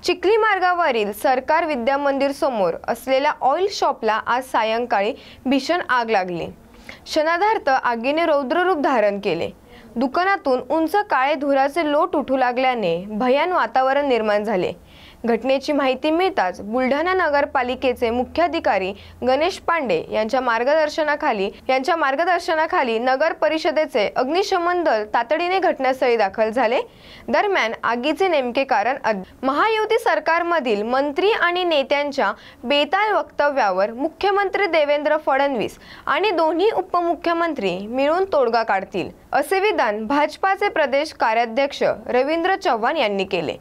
चिखली मार्गावरील सरकार विद्या मंदिर समोर असलेल्या ऑइल शॉपला आज सायंकाळी भीषण आग लागली। क्षणार्धात आगीने रौद्र रूप धारण केले। दुकानातून उंच काळे धुराचे लोट उठू लागल्याने भयान वातावरण निर्माण झाले। घटनेची माहिती मिळताच बुलढाणा नगरपालिकेचे मुख्याधिकारी गणेश पांडे यांच्या मार्गदर्शनाखाली नगर परिषदेचे अग्निशमन दल तातडीने घटनास्थळी दाखल झाले। दरम्यान आगीचे नेमके कारण महायुती सरकारमधील मंत्री आणि नेत्यांच्या बेताल वक्तव्यावर मुख्यमंत्री देवेंद्र फडणवीस आणि दोन्ही उपमुख्यमंत्री मिळून तोडगा काढतील असे विधान भाजपाचे प्रदेश कार्याध्यक्ष रवींद्र चव्हाण यांनी केले।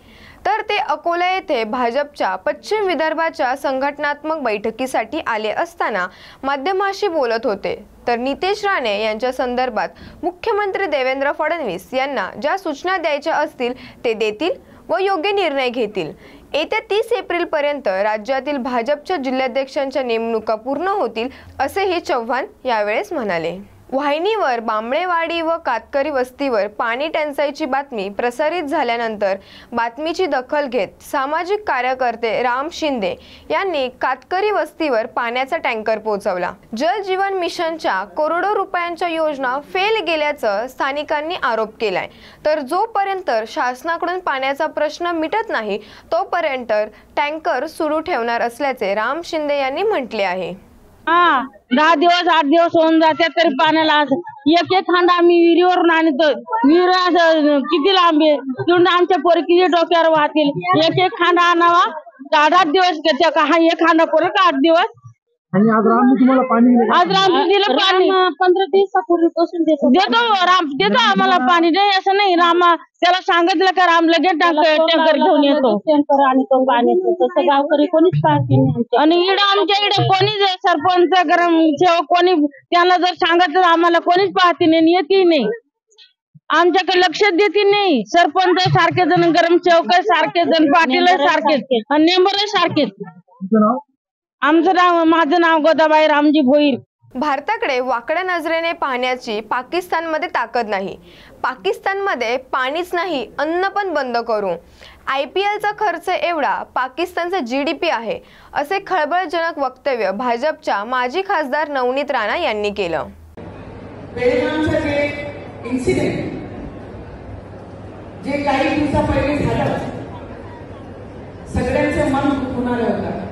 तर ते अकोला येथे भाजपच्या पश्चिम विदर्भाच्या संघटनात्मक बैठकीसाठी आले असताना माध्यमांशी बोलत होते। तर नितेश राणे यांच्या संदर्भात मुख्यमंत्री देवेंद्र फडणवीस यांना ज्या सूचना द्यायच्या असतील ते देतील व योग्य निर्णय घेतील। येत्या 30 एप्रिल पर्यंत राज्यातील भाजपच्या जिल्हाध्यक्षांच्या नेमणुका पूर्ण होतील असेही चव्हाण यावेळेस म्हणाले। वाहिनीवर बांबळेवाडी व कातकरी वस्तीवर पाणी टंचाईची बातमी प्रसारित झाल्यानंतर बातमीची दखल घेत सामाजिक कार्यकर्ते राम शिंदे यांनी कातकरी वस्तीवर पाण्याचा टँकर पोहोचवला। जल जीवन मिशनच्या करोडो रुपयांच्या योजना फेल गेल्याचं स्थानिकांनी आरोप केलाय। तर जोपर्यंत शासनाकडून पाण्याचा प्रश्न मिटत नाही तोपर्यंत टँकर सुरू ठेवणार असल्याचे राम शिंदे यांनी म्हटले आहे। 10 दिवस 8 दिवस होऊन जाते तरी पाण्याला एक खांडा आम्ही विहिरीवरून आणतो। विहीर किती लांब आहे तिथून आमच्या पोरी किती डोक्यावर वाहतील। एक खांडा आणावा 8 दिवस घेते का? हा एक खांडा पोरं का 8 दिवस? आणि आज राम तुम्हाला पाणी दिलं पाणी 15 दिवसापूर्वीपासून देतो आम्हाला पाणी नाही असं नाही। राम त्याला सांगितलं का राम लगेच टँकर घेऊन येतो आणि तो पाणी तसं गावकरी कोणीच पाहते नाही। आणि इकडे आमच्या इकडे कोणीच सरपंच गरम सेवक कोणी त्यांना जर सांगितलं आम्हाला कोणीच पाहते नाही येते नाही। आमच्याकडे लक्ष देते नाही। सरपंच सारखे जण गरम सेवक सारखे जण पाटील सारखेच आणि नेंबर सारखेच। माझं नाव गोदाबाई रामजी भोईर। भारताकडे वाकड्या नजरेने पाहण्याची पाकिस्तानमध्ये ताकद नाही। पाकिस्तानमध्ये पाणीच नाही अन्न पण बंद करू। IPLचा खर्च एवढा पाकिस्तानचा GDP आहे असे खळबळजनक वक्तव्य भाजपच्या माजी खासदार नवनीत राणा यांनी केलं। इन्सिडेंट जे काही दिवसापहिले झालं सगळ्यांचं मन दुखवणारं होतं,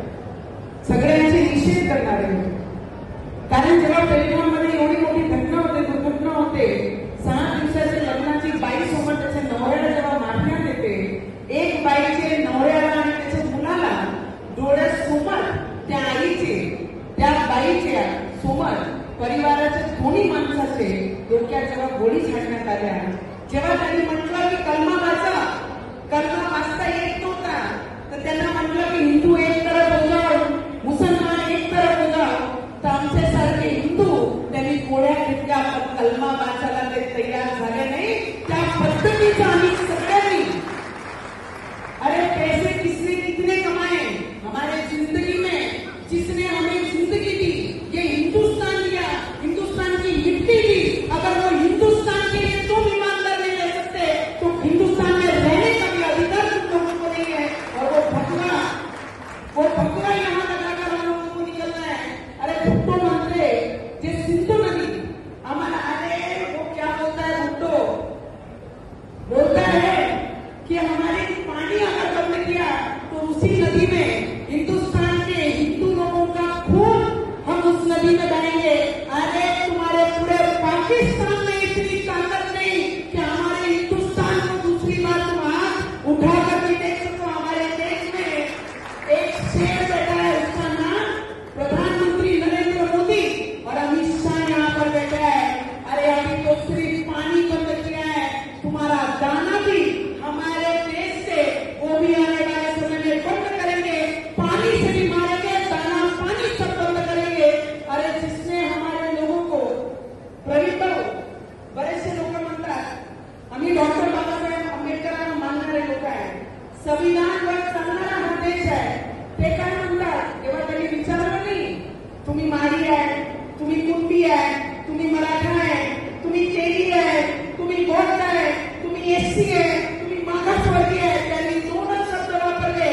सगळ्यांचे निषेध करणारे होते। कारण जेव्हा पेलगाममध्ये एवढी मोठी घटना होते, दुर्घटना होते, 6 दिवसाच्या लग्नाची बाई सोबत त्याच्या नवऱ्याला जेव्हा मारण्यात येते, एक बाईचे नवऱ्याला आणि त्याच्या मुलाला डोळ्यासमोर त्या आईचे त्या बाईच्या समोर परिवाराच्या दोन्ही माणसाचे डोक्यात जेव्हा गोळी झाडण्यात आल्या, जेव्हा त्यांनी म्हटलं की कलमा वाचा, कलमा वाचता येत नव्हता तर त्यांना म्हटलं की हिंदू एक तरफ हो जाओ, मुसलमान एक तरफ हो जाओ, तर आमच्यासारखे हिंदू त्यांनी गोळ्या घेतल्या पण कलमा वाचायला ते तयार झाले नाही। त्या पद्धतीचं आम्ही सगळ्यांनी अरे पैसे किसने कितने कमाए हमारे जिंदगी में, जिसने हमें जिंदगी दी, ये हिंदुस्तान दिया, हिंदुस्तान की मिट्टी दी। अगर वो हिंदुस्तान के लिए तुम ईमानदार नहीं रह सकते तो हिंदुस्तान में रहने का भी अधिकार तुम लोगों को नहीं है। और वो भगवा यहाँ लगाकर हम लोगों को निकलना है। अरे भुट्टो मंत्री जे सिंधु नदी हमारा, अरे वो क्या बोलता है भुट्टो, बोलता है कि हमारे पानी अगर बंद किया तो उसी नदी में हिंदुस्तान के हिंदू लोगों का खून हम उस नदी में बहाएंगे। अरे तुम्हारे पूरे पाकिस्तान में इतनी ताकत नहीं कि हमारे हिंदुस्तान को दूसरी बार तुम हाथ उठाकर भी देख सको। हमारे देश में एक शेर बैठा है, उसका नाम प्रधानमंत्री नरेंद्र मोदी और अमित शाह यहाँ पर बैठा है। अरे अभी तो सिर्फ पानी बंद किया है, तुम्हारा दाना भी हमारे देश से वो भी आने वाले समय में बंद करेंगे। पानी से भी मारेंगे, दाना पानी सब बंद करेंगे। अरे जिसने हमारे लोगों को प्रवीण बरेचसे लोक म्हणतात आम्ही डॉक्टर बाबासाहेब आंबेडकरांना मानणारे लोक आहे, संविधानवर चालणारा हा देश आहे। ते काय म्हणतात तेव्हा त्यांनी विचारलं नाही तुम्ही माडी आहे, तुम्ही कुणबी आहे, तुम्ही मराठा आहे, तुम्ही तेली आहे, तुम्ही बौद्ध आहे, तुम्ही SC आहे, तुम्ही मागासवर्गीय आहे। त्यांनी 2 शब्द वापरले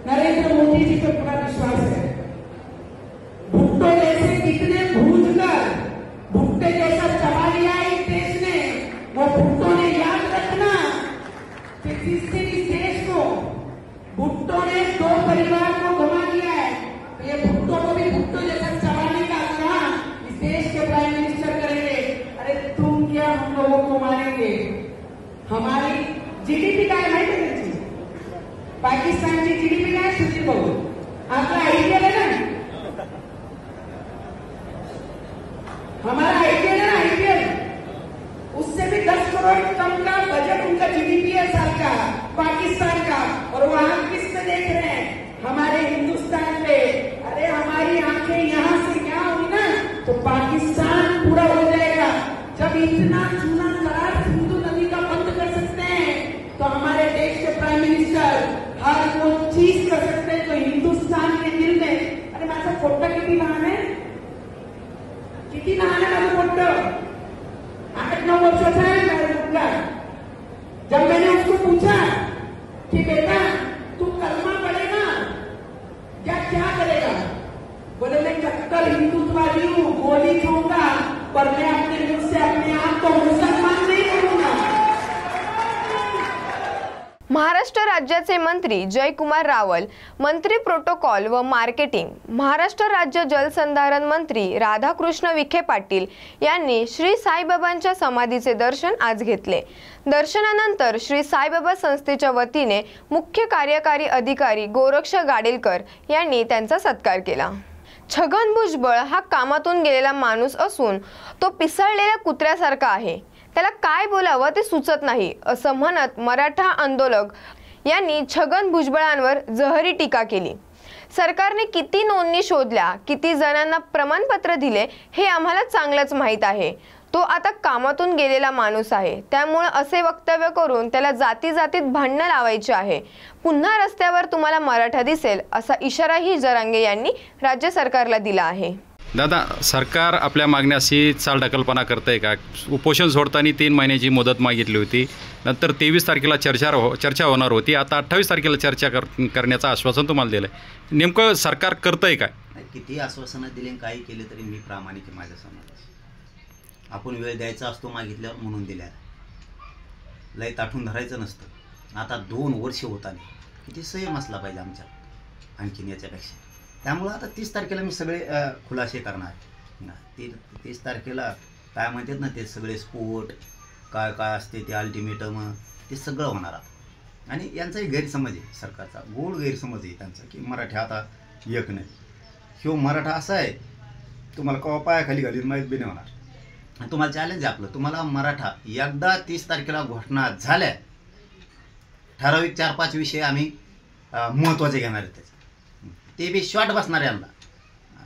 नरेंद्र मोदी जी पे पूरा विश्वास है। भुट्टो जैसे कितने भूलकर भुट्टे जैसा चबा लिया इस देश ने, वो भुट्टो ने याद रखना कि जिससे इस देश को भुट्टो ने 2 परिवार को घुमा दिया है, तो ये भुट्टो को भी भुट्टो जैसा चबाने का काम इस देश के प्राइम मिनिस्टर करेंगे। अरे तुम क्या हम लोगों को मारेंगे? हमारी जीडीपी काय माहिती आहे त्याची? पाकिस्तानची जीडीपी काय सुनील भाऊ? आपला आईपीएल है ना, हमारा आईपीएल है ना, आईपीएल उससे भी 10 करोड़ कम का बजट उनका जीडीपी है साल का पाकिस्तान का, और वहां किस पे देख रहे हैं? हमारे हिंदुस्तान पे। अरे हमारी आंखें यहां से यहाँ हुई ना तो पाकिस्तान पूरा हो जाएगा। जब इतना चूना करार सिंधु नदी का बंद कर सकते हैं तो हमारे देश के प्राइम मिनिस्टर हर वो चीज कर सकते हैं जो हिंदुस्तान के दिल में। अरे माझा फोटो किती लहान आहे, किती लहान आहे माझा फोटो? 8-9 वर्षाचा है मेरा मुद्दा। जब मैंने उसको पूछा कि बेटा तू कलमा पढ़ेगा या क्या करेगा, बोले मैं कट्टर हिंदुत्ववादी हूँ, गोली खाऊंगा पर मैं अपने मुख से अपने आप को मुसलमान नहीं करूंगा। महाराष्ट्र राज्याचे मंत्री जयकुमार रावल, मंत्री प्रोटोकॉल व मार्केटिंग, महाराष्ट्र राज्य जलसंधारण मंत्री राधाकृष्ण विखे पाटील यांनी श्री साईबाबांच्या समाधीचे दर्शन आज घेतले। दर्शनानंतर श्री साईबाबा संस्थेच्या वतीने मुख्य कार्यकारी अधिकारी गोरक्ष गाडेलकर यांनी त्यांचा सत्कार केला। छगन भुजबळ हा कामातून गेलेला माणूस असून तो पिसळलेल्या कुत्र्यासारखा आहे, त्याला काय बोलावं ते सुचत नाही असं म्हणत मराठा आंदोलक यांनी छगन भुजबळांवर जहरी टीका केली। सरकारने किती नोंदणी शोधल्या, किती जणांना प्रमाणपत्र दिले हे आम्हाला चांगलंच माहीत आहे। तो आता कामातून गेलेला माणूस आहे, त्यामुळे असे वक्तव्य करून त्याला जाती जातीत भांडण लावायचे आहे। पुन्हा रस्त्यावर तुम्हाला मराठा दिसेल असा इशाराही जरांगे यांनी राज्य सरकारला दिला आहे। दादा, सरकार आपल्या मागण्याशी चालढकलपणा करतंय का? उपोषण सोडताना 3 महिन्याची मुदत मागितली होती, नंतर 23 तारखेला चर्चा होणार होती, आता 28 तारखेला चर्चा करण्याचं आश्वासन तुम्हाला दिलं आहे। नेमकं सरकार करतंय काय? किती आश्वासनं दिले काही केले तरी मी प्रामाणिक आहे माझ्या समाजात। आपण वेळ द्यायचा असतो मागितल्यावर म्हणून दिल्या, लय ताठून धरायचं नसतं। आता 2 वर्ष होत आले, किती संयम असला पाहिजे आमच्यात आणखीन याच्यापेक्षा। त्यामुळं आता 30 तारखेला मी सगळे खुलासे करणार। 30 तारखेला काय म्हणतात ना ते सगळे स्फोट काय काय असते ते अल्टिमेटम ते सगळं होणार आहे। आणि यांचाही गैरसमज आहे, सरकारचा गोड गैरसमज आहे त्यांचा की मराठा आता एक नाही, ह्यो मराठा असा आहे तुम्हाला कवा पायाखाली घालीन माहीत बी नाही होणार। तुम्हाला चॅलेंज आहे आपलं, तुम्हाला मराठा एकदा 30 तारखेला घोषणा झाल्या ठराविक 4-5 विषय आम्ही महत्त्वाचे घेणार आहेत, त्याचे ते बी शॉर्ट बसणार यांना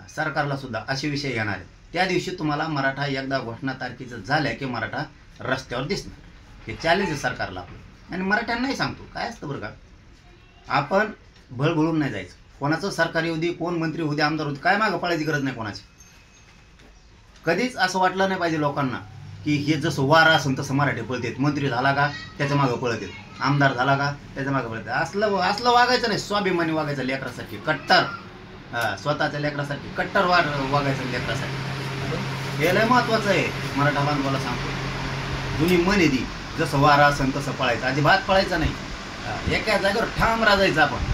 सरकारला सुद्धा असे विषय घेणार आहेत। त्या दिवशी तुम्हाला मराठा एकदा घोषणा तारखेचं झाल्या की मराठा रस्त्यावर दिसणार, हे चॅलेंज आहे सरकारला आपलं। आणि मराठ्यांनाही सांगतो काय असतं बरं का, आपण भळभळून नाही जायचं, कोणाचं सरकार येऊ दे, कोण मंत्री होऊ दे, आमदार होऊ दे, काय मागं पळायची गरज नाही कोणाची। कधीच असं वाटलं नाही पाहिजे लोकांना की हे जसं वारा असेल तसं मराठी पळतात, मंत्री झाला का त्याच्या मागं पळतात, आमदार झाला का त्याच्या मागं पळतात, असलं वागायचं नाही। स्वाभिमानी वागायचं लेकरासाठी, कट्टर स्वतःच्या लेकरासाठी कट्टर वागायचं लेकरासाठी, हे लय महत्त्वाचं आहे। मराठा बांधवाला सांगतो, जुनी मन आहे ती, जसं वारा असेल तसं पळायचं, अजिबात पळायचं नाही। एका जागेवर ठाम राहायचं आपण,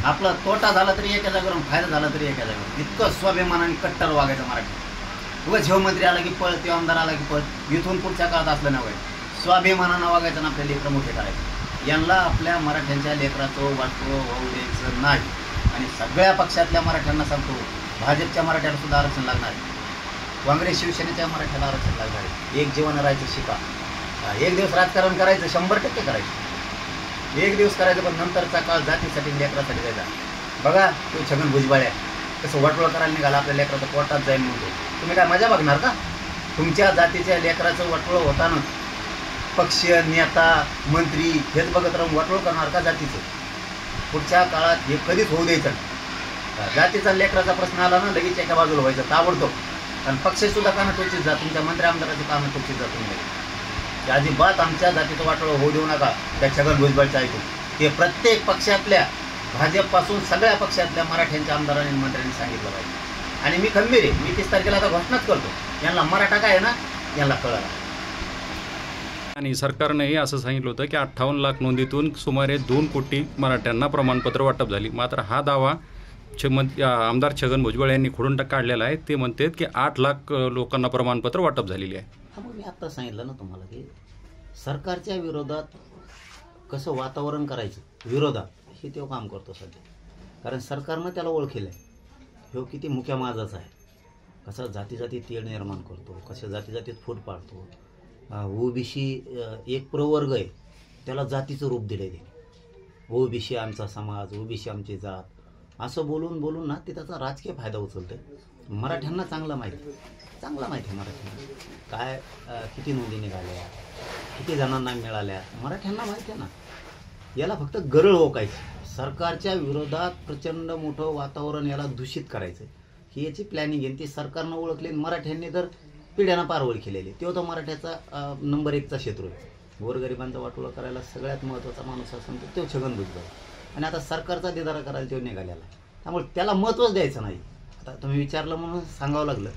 आपला तोटा झाला तरी एका जागेवर, फायदा झाला तरी एका जागेवर, इतकं स्वाभिमानाने कट्टर वागायचं मराठी। उगाच ह्यो मंत्री आला की पळ, ते आमदार आला की पळ, इथून पुढच्या काळात असलं नाही पाहिजे, स्वाभिमानानं वागायचं ना, आपल्या लेकरं मोठे करायचं। यांना आपल्या मराठ्यांच्या लेकराचं वाटतं होऊ द्यायचं नाही। आणि सगळ्या पक्षातल्या मराठ्यांना सांगतो, भाजपच्या मराठ्याला सुद्धा आरक्षण लागणार आहे, काँग्रेस शिवसेनेच्या मराठ्याला आरक्षण लागणार आहे। एक जीवन राहायचं शिका, एक दिवस राजकारण करायचं 100% करायचं, एक दिवस करायचं, पण नंतरचा काळ जातीसाठी लेकरासाठी जायचा। बघा तो छगन भुजबळ कसं वाटोळ करायला निघाला, आपल्या लेकराचं पोटात जाईल म्हणतो, तुम्ही काय मजा बघणार का? तुमच्या जातीच्या लेकराचं वाटोळ होताना पक्ष नेता मंत्री हेच बघत राहून वाटोळ करणार का जातीचं? पुढच्या काळात हे कधीच होऊ द्यायचं नाही। जातीचा लेकराचा प्रश्न आला ना लगेच एका बाजूला व्हायचं ताबडतोब, आणि पक्षसुद्धा कामं टोचीत जा, तुमच्या मंत्री आमदाराची कामं टोचीत जा तुम्ही। अजिबात आमच्या जातीचं वाटोळ होऊ देऊ नका, त्या छगन भुजबळचं ऐकून ते प्रत्येक पक्षातल्या भाजपपासून सगळ्या पक्षातल्या मराठ्यांच्या आमदारांनी आणि मंत्र्यांनी सांगितलं पाहिजे. आणि मी खंबीर आहे, मी 30 तारखेला आता घोषणाच करतो, यांना मराठा काय आहे ना यांना कळलं. आणि सरकारनेही असं सांगितलं होतं की 58 लाख नोंदीतून सुमारे 2 कोटी मराठ्यांना प्रमाणपत्र वाटप झाली. मात्र हा दावा आमदार छगन भुजबळ यांनी खोडून काढलेला आहे. ते म्हणतात की 8 लाख लोकांना प्रमाणपत्र वाटप झालेली आहे. मग मी आत्ता सांगितलं ना तुम्हाला की सरकारच्या विरोधात कसं वातावरण करायचं विरोधात हे तो काम करतो सध्या. कारण सरकारनं त्याला ओळखलं आहे, ह्यो किती मुख्या माझाच आहे, कसा जाती तेढ निर्माण करतो, कशा जातीत फूट पाडतो. ओबीसी एक प्रवर्ग आहे, त्याला जातीचं रूप दिलं आहे. ओबीसी आमचा समाज, ओबीसी आमची जात, असं बोलून ना ते त्याचा राजकीय फायदा उचलते. मराठ्यांना चांगला माहिती आहे मराठ्यांना काय किती नोंदी निघाल्या, किती जणांना मिळाल्या, मराठ्यांना माहिती आहे ना. याला फक्त गरळ ओकायची, सरकारच्या विरोधात प्रचंड मोठं वातावरण याला दूषित करायचं ही याची प्लॅनिंग आहे. ती सरकारनं ओळखली, मराठ्यांनी तर पिढ्यानं पार ओळखलेली. तो तर मराठ्याचा नंबर 1चा शत्रू आहे. गोरगरिबांचा वाटोळा करायला सगळ्यात महत्त्वाचा माणूस असेल तर तो छगन भुजबळ, आणि आता सरकारचा दिदारा करायला तो निघालेला. त्यामुळे त्याला महत्त्वच द्यायचं नाही. आता तुम्ही विचारलं म्हणून सांगावं लागलं.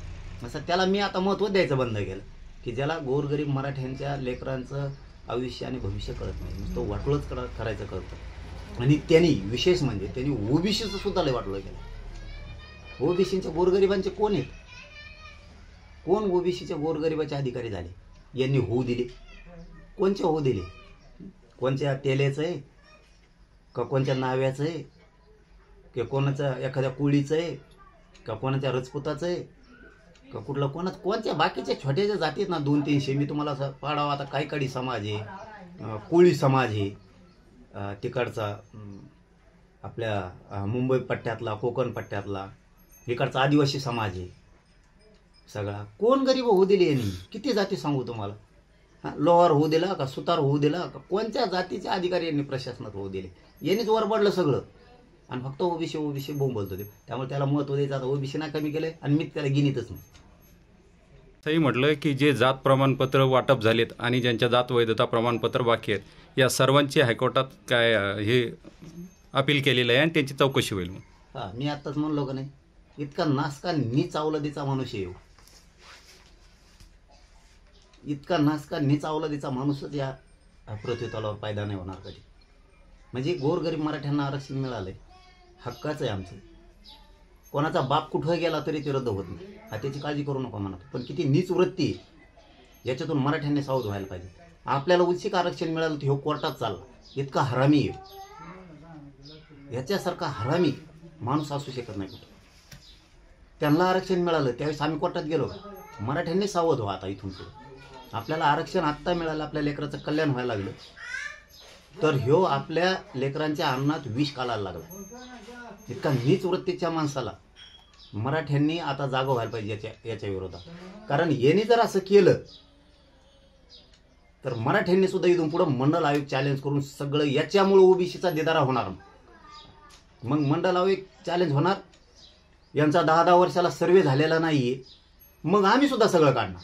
असं त्याला मी आता महत्त्व द्यायचं बंद केलं की ज्याला गोरगरीब मराठ्यांच्या लेकरांचं आयुष्य आणि भविष्य कळत नाही, नुसतं वाटोळच करायचं कळतं. आणि त्यांनी विशेष म्हणजे त्यांनी ओबीसीचं सुद्धा लय वाटोळं केलं. ओबीसीच्या गोरगरिबांचे कोण आहेत, कोण ओबीसीच्या गोरगरिबाचे अधिकारी झाले यांनी होऊ दिले? कोणचे होऊ दिले? कोणत्या तेलेचं आहे का, कोणत्या नाव्याचं आहे की, कोणाचं एखाद्या कुळीचं आहे का, कोणाच्या रजपुताचं आहे का, कुठलं कोणत्या बाकीच्या छोट्याच्या जातीत ना 200-300 मी तुम्हाला असं पाडावं. आता कायकाडी समाज आहे, कोळी समाज आहे, तिकडचा आपल्या मुंबई पट्ट्यातला, कोकण पट्ट्यातला, इकडचा आदिवासी समाज आहे सगळा. कोण गरीब होऊ दिले यांनी? किती जाती सांगू तुम्हाला? लोहार होऊ दिला का, सुतार होऊ दिला का, कोणत्या जातीचे अधिकारी यांनी प्रशासनात होऊ दिले? यांनीच वरबडलं सगळं. आणि फक्त ओबीसी बोंबलत होते. त्यामुळे त्याला महत्त्व द्यायचं. आता ओबीसी नाही कमी केलंय आणि मी त्याला गिनीतच नाही. असंही म्हटलं की जे जात प्रमाणपत्र वाटप झालेत आणि ज्यांच्या जात वैधता प्रमाणपत्र बाकी आहेत, या सर्वांची हायकोर्टात काय हे अपील केलेलं आहे आणि त्यांची चौकशी होईल. हां, मी आत्ताच म्हणलो का नाही, इतका नासका नीच अवलादीचा माणूस येऊ, इतका नासका नीच अवलादीचा माणूसच या पृथ्वीतलावर पैदा नाही होणार कधी. म्हणजे गोरगरीब मराठ्यांना आरक्षण मिळालंय, हक्काचं आहे आमचं. कोणाचा बाप कुठं गेला तरी ते रद्द होत नाही, त्याची काळजी करू नका म्हणत. पण किती नीच वृत्ती आहे याच्यातून मराठ्यांनी सावध व्हायला पाहिजे. आपल्याला उच्चिक आरक्षण मिळालं तर ह्यो कोर्टात चालला, इतका हरामी आहे. याच्यासारखा हरामी माणूस असू शकत नाही कुठं. त्यांना आरक्षण मिळालं त्यावेळेस आम्ही कोर्टात गेलो. मराठ्यांनी सावध व्हा आता इथून पुढे. आपल्याला आरक्षण आत्ता मिळालं, आपल्या लेकराचं कल्याण व्हायला लागलं, तर ह्यो आपल्या लेकरांच्या अन्नात विष घालायला लागला. इतका नीच वृत्तीच्या माणसाला मराठ्यांनी आता जागं व्हायला पाहिजे याच्या विरोधात. कारण यांनी जर असं केलं तर मराठ्यांनी सुद्धा इथून पुढं मंडल आयोग चॅलेंज करून सगळं, याच्यामुळे ओबीसीचा दिदारा होणार. मग मंडल आयोग चॅलेंज होणार. यांचा 10-10 वर्षाला सर्वे झालेला नाहीये, मग आम्ही सुद्धा सगळं काढणार.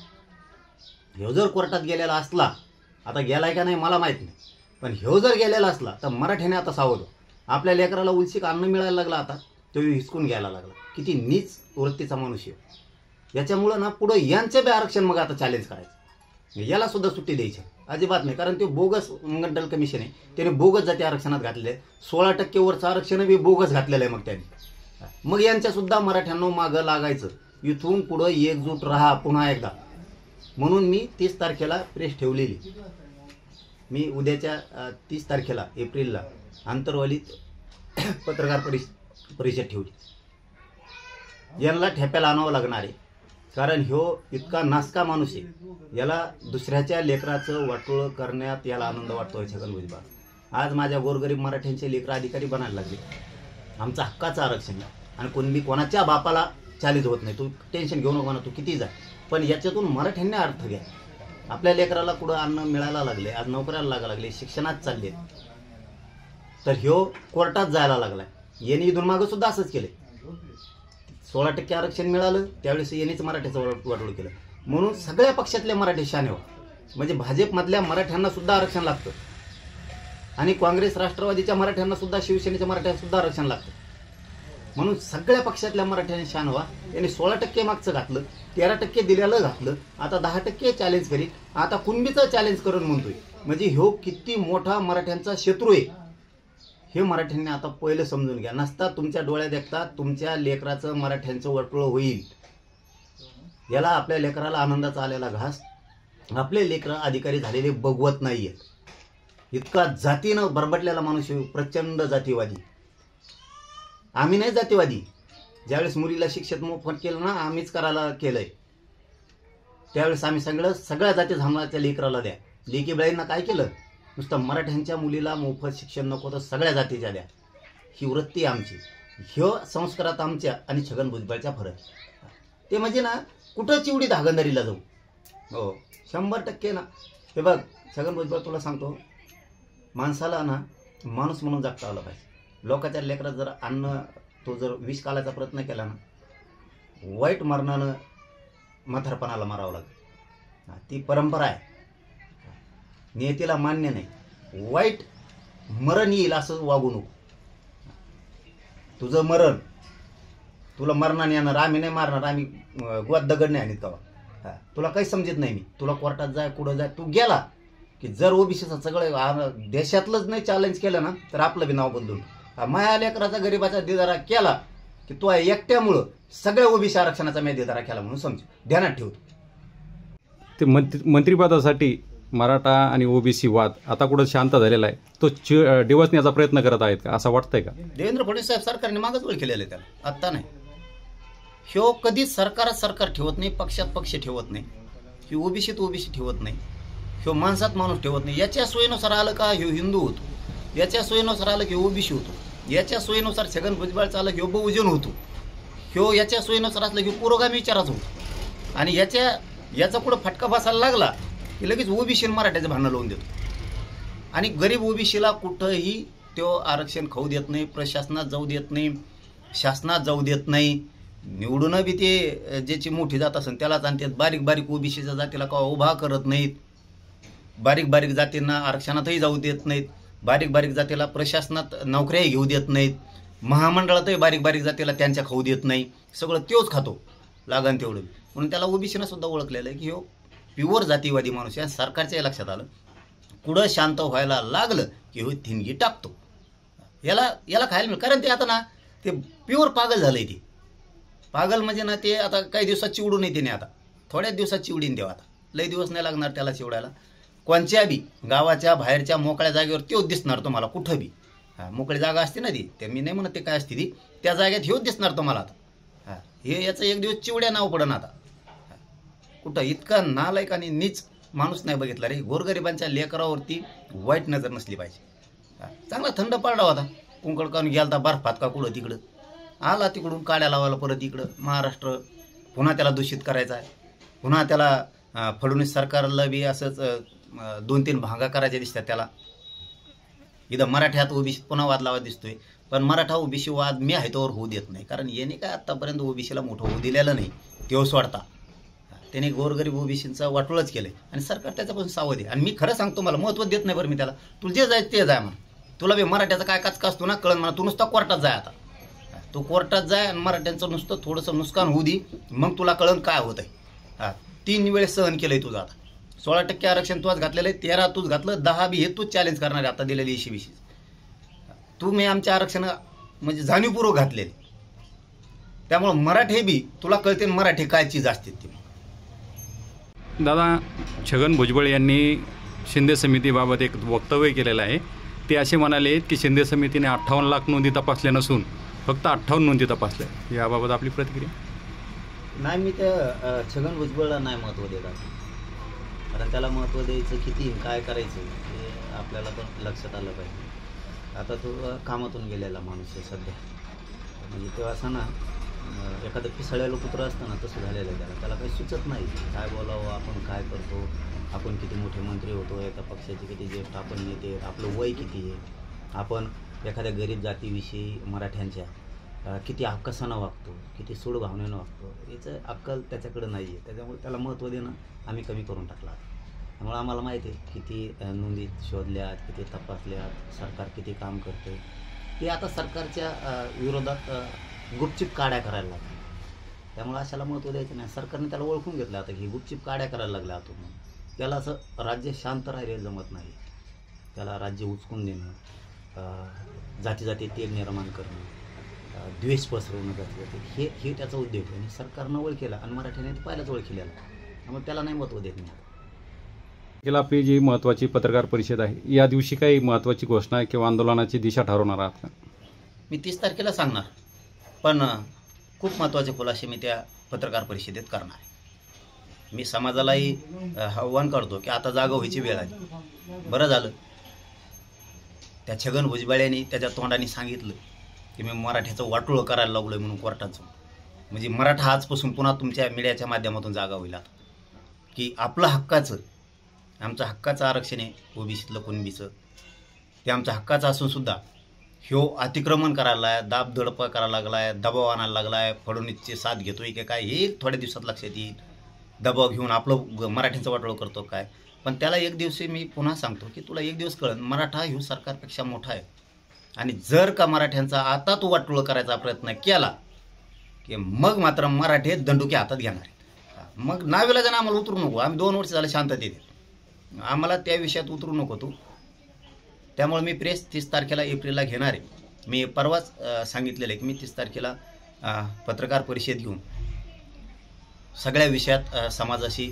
ह्यो जर कोर्टात गेलेला असला, आता गेलाय का नाही मला माहित नाही, पण ह्यो जर गेलेला असला तर मराठ्याने आता सावध. आपल्या लेकराला उलसिक अन्न मिळायला लागला, आता तो हिसकून घ्यायला लागला. किती नीच वृत्तीचा मनुष्य. याच्यामुळं ना पुढं यांचं बी आरक्षण मग आता चॅलेंज करायचं. याला सुद्धा सुट्टी द्यायची अजिबात नाही. कारण ते बोगस मंडल कमिशन आहे, त्याने बोगस जाती आरक्षणात घातलेलं आहे. 16% वरचं आरक्षण बी बोगस घातलेलं आहे. मग त्यांनी मग यांच्यासुद्धा मराठ्यांना मागं लागायचं. इथून पुढं एकजूट राहा पुन्हा एकदा. म्हणून मी 30 तारखेला प्रेस ठेवलेली. मी उद्याच्या 30 तारखेला एप्रिलला आंतरवालीत पत्रकार परिषद ठेवली. यांना ठेप्याला आणावं लागणार आहे. कारण ह्यो इतका नासका माणूस आहे, याला दुसऱ्याच्या लेकराचं वाटोळं करण्यात याला आनंद वाटतोय छगन भुजबळ. आज माझ्या गोरगरीब मराठ्यांचे लेकरं अधिकारी बनायला लागले. आमचं हक्काचं आरक्षण आहे आणि कोणी कोणाच्या बापाला चॅलेंज होत नाही. तू टेन्शन घेऊ नको ना, तू किती जा, पण याच्यातून मराठ्यांनी अर्थ घ्या. आपल्या लेकराला कुठं अन्न मिळायला लागले, आज नोकऱ्याला लागायला लागले, शिक्षणात चालले, तर ह्यो कोर्टात जायला लागलाय. यांनी इथून मागं सुद्धा असंच केलंय. 16% आरक्षण मिळालं त्यावेळेस यांनीच मराठ्याचं वाटोळं केलं. म्हणून सगळ्या पक्षातले मराठी शाने व्हा. म्हणजे भाजपमधल्या मराठ्यांना सुद्धा आरक्षण लागतं. आणि काँग्रेस राष्ट्रवादीच्या मराठ्यांना सुद्धा, शिवसेनेच्या मराठ्यांना सुद्धा आरक्षण लागतं. म्हणून सगळ्या पक्षातल्या मराठ्यांनी शान व्हा. यांनी 16% मागचं घातलं, 13% दिलेलं घातलं, आता 10% चॅलेंज करीत, आता कुणबीचं चॅलेंज करून म्हणतोय. म्हणजे ह्यो किती मोठा मराठ्यांचा शत्रू आहे हे मराठ्यांनी आता पहिलं समजून घ्या. नसता तुमच्या डोळ्यात देखता तुमच्या लेकराचं मराठ्यांचं वटळं होईल. याला आपल्या लेकराला आनंदाचा आलेला घास आपले लेकरं अधिकारी झालेले बघवत नाहीयेत. इतका जातीनं बरबटलेला माणूस, प्रचंड जातीवादी. आम्ही नाही जातीवादी. ज्यावेळेस मुलीला शिक्षण मोफत केलं ना, आम्हीच करायला केलंय, त्यावेळेस आम्ही सगळ्या जाती धर्माच्या लेकराला द्या. लेकी बाईंना काय केलं? नुसतं मराठ्यांच्या मुलीला मोफत शिक्षण नको तर सगळ्या जातीच्या द्या. ही वृत्ती आमची. ह्यो संस्कारात आमच्या आणि छगन भुजबळच्या फरक. ते म्हणजे ना, कुठं चिवडी धागंदरीला जाऊ. हो, 100% ना. हे बघ छगन भुजबळ, तुला सांगतो, माणसाला ना माणूस म्हणून जगता आलं पाहिजे. लोकांच्या लेकरात जर अन्न तो जर विष कालाचा प्रयत्न केला ना, वाईट मरणानं म्हातारपणाला मारावं लागतं. ती परंपरा आहे. नियतीला मान्य नाही. वाईट मरण येईल असं वागू नको. तुझं मरण तुला मरणाने येणार. आम्ही नाही मारणार. आम्ही गोवात दगड नाही आणत तेव्हा. तुला काही समजत नाही. मी तुला कोर्टात जाय, कुठं जाय, तू गेला की जर ओबीसीचं सगळं देशातलंच नाही चॅलेंज केलं ना, तर आपलं बी नाव बदलून माया लेकराचा गरिबाचा दिदारा केला की तो एकट्यामुळं सगळ्या ओबीसी आरक्षणाचा मी दिदारा केला म्हणून समज, ध्यानात ठेवतो. ते मंत्रिपदासाठी मराठा आणि ओबीसी वाद आता कुठं शांत झालेला आहे, तो डिवचण्याचा प्रयत्न करत आहेत का, असं वाटतंय का? देवेंद्र फडणवीस साहेब सरकारने मागच वेळ केलेलं आहे त्याला, आत्ता नाही. ह्यो कधीच सरकार ठेवत नाही, पक्षात पक्ष ठेवत नाही, ही ओबीसीत ओबीसी ठेवत नाही, ह्यो माणसात माणूस ठेवत नाही. याच्या सोयीनुसार आलं का ह्यो हिंदू होतो, याच्या सोयीनुसार आलं की ओबीसी होतो, याच्या सोयीनुसार छगन भुजबळचं आलं की ह्यो बहुजन होतो, ह्यो याच्या सोयीनुसार असलं की पुरोगामी विचाराचं होतो. आणि याचा पुढं फटका बसायला लागला की लगेच ओबीसी मराठ्याचं भांडण लावून देतो. आणि गरीब ओबीसीला कुठंही तो आरक्षण खाऊ देत नाही, प्रशासनात जाऊ देत नाही, शासनात जाऊ देत नाही. निवडून बी ते ज्याची मोठी जात असेल त्यालाच आणतात. बारीक बारीक ओबीसीच्या जातीला का उभा करत नाहीत, बारीक बारीक जातींना आरक्षणातही जाऊ देत नाहीत, बारीक बारीक जातीला प्रशासनात नोकऱ्याही घेऊ देत नाहीत, महामंडळातही बारीक बारीक जातीला त्यांच्या खाऊ देत नाही. सगळं तोच खातो लागन तेवढं. म्हणून त्याला ओबीसीनं सुद्धा ओळखलेलं आहे की ह्यो प्युअर जातीवादी माणूस. या सरकारच्या लक्षात आलं, कुठं शांत व्हायला लागलं की ह्यो थिनगी टाकतो. याला खायला मिळेल. कारण ते आता ना ते प्युअर पागल झालंय. ते पागल म्हणजे ना ते आता काही दिवसात चिवडून येते नाही, आता थोड्याच दिवसात चिवडीन देवा. आता लई दिवस नाही लागणार त्याला चिवडायला. कोणत्या बी गावाच्या बाहेरच्या मोकळ्या जागेवर तोच दिसणार तुम्हाला कुठं बी. मोकळी जागा असते ना ती, ते मी नाही म्हणत ते काय असते ती, त्या जागेत ह्योच दिसणार तुम्हाला आता. हे याचं एक दिवस चिवड्या नाव पडन आता. कुठं इतका नालायक आणि नीच माणूस नाही बघितला रे. गोरगरिबांच्या लेकरावरती वाईट नजर नसली पाहिजे. चांगला थंड पडला होता, कुंकडकावून गेलता बर्फात का कुठं तिकडं, आला तिकडून काड्या लावायला परत इकडं महाराष्ट्र. पुन्हा त्याला दूषित करायचा आहे, पुन्हा त्याला फडणवीस सरकारला बी असंच 2-3 भागा करायच्या दिसतात त्याला. इथं मराठ्यात ओबीसी पुन्हा वाद लावा दिसतोय. पण मराठा ओबीसी वाद मी आहे तोवर होऊ देत नाही. कारण याने काय आत्तापर्यंत ओबीसीला मोठं होऊ दिलेलं नाही. तेव्हा सोडता त्याने गोरगरीब ओबीसींचा वाटोळच केलंय आणि सरकार त्याच्यापासून सावध आहे. आणि मी खरं सांगतो, मला महत्त्व देत नाही बरं मी त्याला. तुला जे जायचं ते जाय म्हणा. तुला बी मराठ्याचा काय काचका असतो ना कळण म्हणा. तू नुसता कोर्टात जाय. आता तू कोर्टात जाय आणि मराठ्यांचं नुसतं थोडंसं नुकसान होऊ दे, मग तुला कळण काय होत आहे. 3 वेळेस सहन केलंय तुझं. आता 16% आरक्षण तूच घातलेलं आहे, 13 तूच घातलं, 10 बी हे तूच चॅलेंज करणार आहे आता दिलेली ECBC. तुम्ही आमच्या आरक्षण म्हणजे जाणीवपूर्वक घातलेले. त्यामुळं मराठी बी तुला कळते मराठी काय चीज असते ती. दादा, छगन भुजबळ यांनी शिंदे समितीबाबत एक वक्तव्य केलेलं आहे. ते असे म्हणाले की शिंदे समितीने 58 लाख नोंदी तपासल्या नसून फक्त 58 नोंदी तपासल्या. याबाबत आपली प्रतिक्रिया? नाही, मी त्या छगन भुजबळला नाही महत्त्व देत. कारण त्याला महत्त्व द्यायचं किती काय करायचं हे आपल्याला पण लक्षात आलं पाहिजे. आता तो कामातून गेलेला माणूस आहे सध्या. म्हणजे तेव्हा असं ना एखादं पिसाळ्याला कुत्रं असतं ना, तसं झालेलं आहे त्याला काही सुचत नाही काय बोलावं, आपण काय करतो, आपण किती मोठे मंत्री होतो, एका पक्षाचे किती ज्येष्ठ आपण नेते, आपलं वय किती आहे, आपण एखाद्या गरीब जातीविषयी मराठ्यांच्या किती अक्कसानं वागतो, किती सूड भावनेनं वागतो, याचं अक्कल त्याच्याकडं नाही आहे. त्याच्यामुळे त्याला महत्त्व देणं आम्ही कमी करून टाकला. त्यामुळे आम्हाला माहिती आहे किती नोंदी शोधल्यात, किती तपासल्यात, सरकार किती काम करते. ते आता सरकारच्या विरोधात गुपचिप काड्या करायला लागल्या. त्यामुळे अशाला महत्त्व द्यायचं नाही. सरकारने त्याला ओळखून घेतलं आता की गुपचिप काड्या करायला लागल्या आता म्हणून. त्याला असं राज्य शांत राहिलेलं जमत नाही. त्याला राज्य उचकून देणं, जाती जाती तेल निर्माण करणं, द्वेष पसरवणं जाती हे त्याचा उद्योग आहे. आणि सरकारनं ओळखीला आणि मराठीने ते पहिलाच ओळखीला, त्यामुळे त्याला नाही महत्त्व देत नाही. केला आपली जी महत्त्वाची पत्रकार परिषद आहे, या दिवशी काही महत्त्वाची घोषणा किंवा आंदोलनाची दिशा ठरवणार आहात का? मी 30 तारखेला सांगणार, पण खूप महत्त्वाचे खुलासे मी त्या पत्रकार परिषदेत करणार आहे. मी समाजालाही आव्हान करतो की आता जागा व्हायची वेळ आली. बरं झालं त्या छगन भुजबळांनी त्याच्या तोंडाने सांगितलं की मी मराठ्याचं वाटोळं करायला लागलो आहे म्हणून कोर्टाचं. म्हणजे मराठा आजपासून पुन्हा तुमच्या मीडियाच्या माध्यमातून जागा होईल आता, की आपलं आमचं हक्काचं आरक्षण आहे ओबीसीतलं कुणबीचं, ते आमचं हक्काचं असूनसुद्धा ह्यो अतिक्रमण करायला आहे, दाबदडपा करायला लागला आहे, दबाव आणायला लागला आहे, फडणवीसची साथ घेतोय की काय हे थोड्या दिवसात लक्षात येईल. दबाव घेऊन आपलं मराठ्यांचं वाटोळं करतो काय. पण त्याला एक दिवशी मी पुन्हा सांगतो की तुला एक दिवस कळन मराठा ह्यो सरकारपेक्षा मोठा आहे. आणि जर का मराठ्यांचा आता तू वाटोळं करायचा प्रयत्न केला की मग मात्र मराठे दंडुके हातात घेणार आहेत. मग नाविलाजाने आम्हाला उतरू नको. आम्ही 2 वर्ष झालं शांततेत, आम्हाला त्या विषयात उतरू नको तू. त्यामुळे मी प्रेस 30 तारखेला एप्रिलला घेणार आहे. मी परवाच सांगितलेलं आहे की मी 30 तारखेला पत्रकार परिषद घेऊन सगळ्या विषयात समाजाशी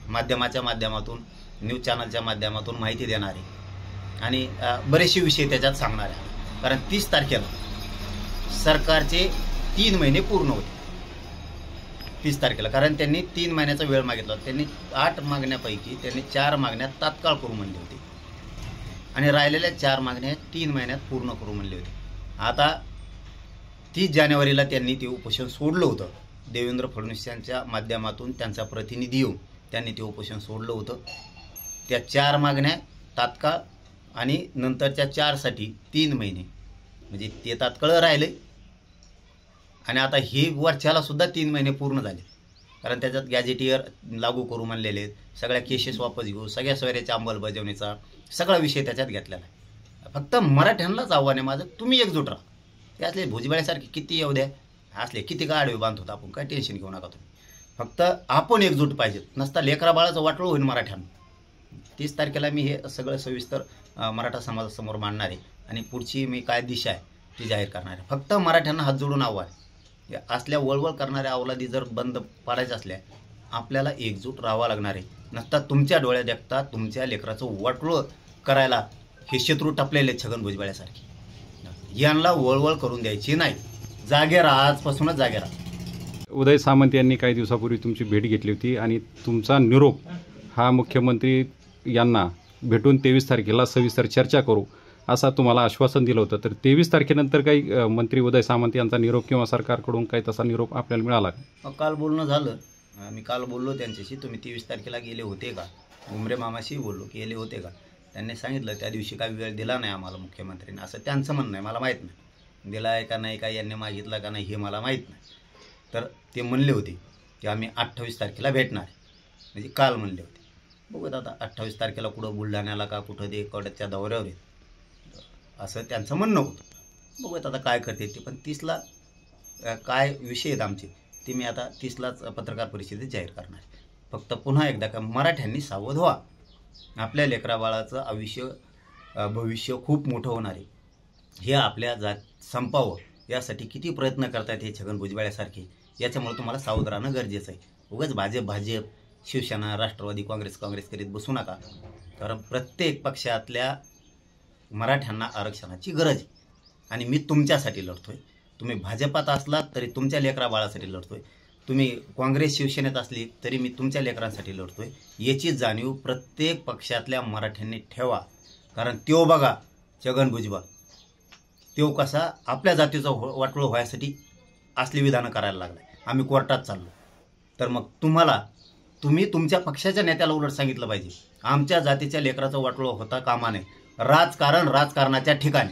माध्यमाच्या माध्यमातून, न्यूज चॅनलच्या माध्यमातून माहिती देणार आहे आणि बरेचसे विषय त्याच्यात सांगणार आहे. कारण 30 तारखेला सरकारचे 3 महिने पूर्ण होते. 30 तारखेला, कारण त्यांनी 3 महिन्याचा वेळ मागितला होता. त्यांनी 8 मागण्यापैकी त्यांनी 4 मागण्या तात्काळ करू म्हणले होते आणि राहिलेल्या 4 मागण्या 3 महिन्यात पूर्ण करू म्हणले होते. आता 30 जानेवारीला त्यांनी ते उपोषण सोडलं होतं. देवेंद्र फडणवीस यांच्या माध्यमातून त्यांचा प्रतिनिधी येऊन त्यांनी ते उपोषण सोडलं होतं. त्या 4 मागण्या तात्काळ आणि नंतरच्या 4साठी 3 महिने, म्हणजे ते तात्काळ राहिले. आणि आता हे वरच्याला सुद्धा 3 महिने पूर्ण झाले, कारण त्याच्यात गॅजेटियर लागू करू म्हणलेले आहेत. सगळ्या केसेस वापस घेऊ, सगळ्या सोयऱ्याच्या अंमलबजावणीचा सगळा विषय त्याच्यात घेतलेला आहे. फक्त मराठ्यांनाच आव्हान आहे माझं, तुम्ही एकजूट राहा. ते असले भुजबळासारखे किती येऊ द्या, असले किती का आडवे बांधतो आपण, काय टेन्शन घेऊ नका तुम्ही. फक्त आपण एकजूट पाहिजेत. नसता लेकरा बाळाचं वाटोळं होईल मराठ्यांना. 30 तारखेला मी हे सगळं सविस्तर मराठा समाजासमोर मांडणार आहे आणि पुढची मी काय दिशा आहे ती जाहीर करणार आहे. फक्त मराठ्यांना हात जोडून आव्हान, असल्या वळवळ करणाऱ्या अवलादी जर बंद पाडायच्या असल्या आपल्याला एकजूट राहावं लागणार आहे. नसता तुमच्या डोळ्यात देखता तुमच्या लेकराचं वाटोळं करायला हे शत्रू टपलेले छगन भुजबळासारखे, यांना वळवळ करून द्यायची नाही. जागे राहा, आजपासूनच जागे राहा. उदय सामंत यांनी काही दिवसापूर्वी तुमची भेट घेतली होती आणि तुमचा निरोप हा मुख्यमंत्री यांना भेटून 23 तारखेला सविस्तर चर्चा करू असा तुम्हाला आश्वासन दिलं होतं. तर 23 तारखेनंतर काही मंत्री उदय सामंत यांचा निरोप किंवा सरकारकडून काही तसा निरोप आपल्याला मिळाला का? काल बोलणं झालं, मी काल बोललो त्यांच्याशी, तुम्ही 23 तारखेला गेले होते का? घुमरे मामाशी बोललो की गेले होते का? त्यांनी सांगितलं त्या दिवशी काही वेळ दिला नाही आम्हाला मुख्यमंत्र्यांनी, असं त्यांचं म्हणणं आहे. मला माहीत नाही दिला आहे का नाही, काय यांनी मागितलं का नाही हे मला माहीत नाही. तर ते म्हणले होते की आम्ही 28 तारखेला भेटणार, म्हणजे काल म्हणले होते. बघूत आता 28 तारखेला कुठं बुलढाण्याला का कुठं ते कडच्या दौऱ्यावर आहेत असं त्यांचं म्हणणं होतं. बघूयात आता काय करते ते. पण 30ला काय विषय आहेत आमचे ते मी आता 30लाच पत्रकार परिषदेत जाहीर करणार आहे. फक्त पुन्हा एकदा का मराठ्यांनी सावध व्हा. आपल्या लेकराबाळाचं भविष्य खूप मोठं होणार आहे. हे आपल्या संपावं यासाठी किती प्रयत्न करतात हे छगन भुजबळासारखे, याच्यामुळे तुम्हाला सावध राहणं गरजेचं आहे. उगाच भाजप शिवसेना राष्ट्रवादी काँग्रेस करीत बसू नका. कारण प्रत्येक पक्षातल्या मराठ्यांना आरक्षणाची गरज आहे आणि मी तुमच्यासाठी लढतोय. तुम्ही भाजपात असलात तरी तुमच्या लेकरा बाळासाठी लढतोय, तुम्ही काँग्रेस शिवसेनेत असली तरी मी तुमच्या लेकरांसाठी लढतोय. याची जाणीव प्रत्येक पक्षातल्या मराठ्यांनी ठेवा. कारण त्यो बघा छगन भुजबळ, त्यो कसा आपल्या जातीचा वाटोळं व्हायसाठी असली विधानं करायला लागलाय. आम्ही कोर्टात चाललो तर मग तुम्ही तुमच्या पक्षाच्या नेत्याला उलट सांगितलं पाहिजे आमच्या जातीच्या लेकराचं वाटोळं होता कामा नये. राजकारणाच्या ठिकाणी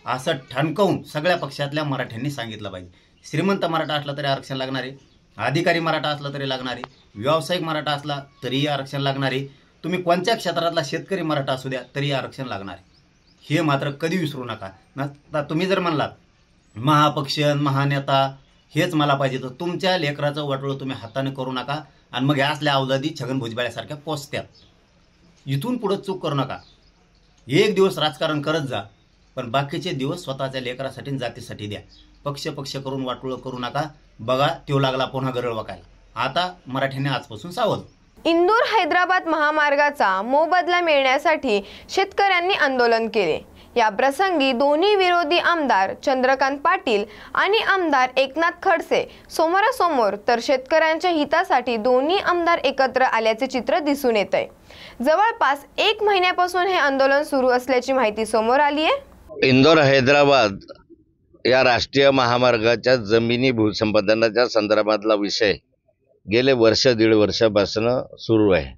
असं ठणकावून सगळ्या पक्षातल्या मराठ्यांनी सांगितलं पाहिजे. श्रीमंत मराठा असला तरी आरक्षण लागणार आहे, अधिकारी मराठा असला तरी लागणार आहे, व्यावसायिक मराठा असला तरीही आरक्षण लागणार आहे, तुम्ही कोणत्या क्षेत्रातला शेतकरी मराठा असू द्या तरी आरक्षण लागणार आहे. हे मात्र कधी विसरू नका. ना तुम्ही जर म्हणलात महापक्ष महानेता हेच मला पाहिजे, तर तुमच्या लेकराचं वाटोळं तुम्ही हाताने करू नका आणि मग ह्या असल्या अवलादी छगन भुजबळासारख्या पोचत्यात. इथून पुढं चूक करू नका. एक दिवस राजकारण करत जा, पण बाकीचे दिवस स्वतःच्या लेकरासाठी आणि जातीसाठी द्या. पक्ष करून वाटोळं करू नका. बघा तो लागला पुन्हा गरळ वाकायला. आता मराठ्यांनी आजपासून सावध. इंदूर हैदराबाद महामार्गाचा मोबदला मिळण्यासाठी शेतकऱ्यांनी आंदोलन केले. या प्रसंगी दोन्ही विरोधी आमदार चंद्रकांत पाटील आणि आमदार एकनाथ खडसे समोरासमोर, तर शेतकऱ्यांच्या हितासाठी दोन्ही आमदार एकत्र आल्याचे चित्र दिसून येत आहे. जवळपास 1 महिन्यापासून हे आंदोलन सुरू असल्याची माहिती समोर आली आहे. इंदोर हैदराबाद या राष्ट्रीय महामार्गाच्या जमिनी भूसंपादनाच्या संदर्भातला विषय गेले वर्ष दीड वर्षापासून सुरू आहे.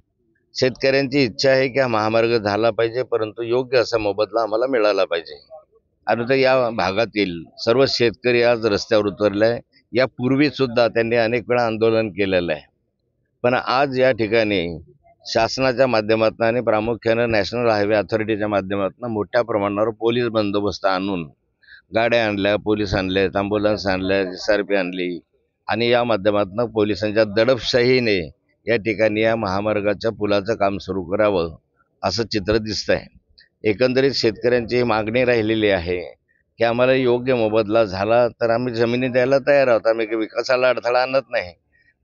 शेतकऱ्यांची इच्छा आहे की हा महामार्ग झाला पाहिजे, परंतु योग्य असा मोबदला आम्हाला मिळाला पाहिजे. आणि तर या भागातील सर्व शेतकरी आज रस्त्यावर उतरले आहे. यापूर्वी सुद्धा त्यांनी अनेक वेळा आंदोलन केलेलं आहे, पण आज या ठिकाणी शासनाच्या माध्यमातून आणि प्रामुख्यानं नॅशनल हायवे अथॉरिटीच्या माध्यमातून मोठ्या प्रमाणावर पोलीस बंदोबस्त आणून गाड्या आणल्या, पोलीस आणले, ॲम्ब्युलन्स आणल्या, SRP आणली आणि या माध्यमातून पोलिसांच्या दडपशाहीने या ठिकाणी या महामार्गाच्या पुलाचं काम सुरू करावं असं चित्र दिसतं आहे. एकंदरीत शेतकऱ्यांची ही मागणी राहिलेली आहे की आम्हाला योग्य मोबदला झाला तर आम्ही जमिनी द्यायला तयार आहोत. आम्ही विकासाला अडथळा आणत नाही,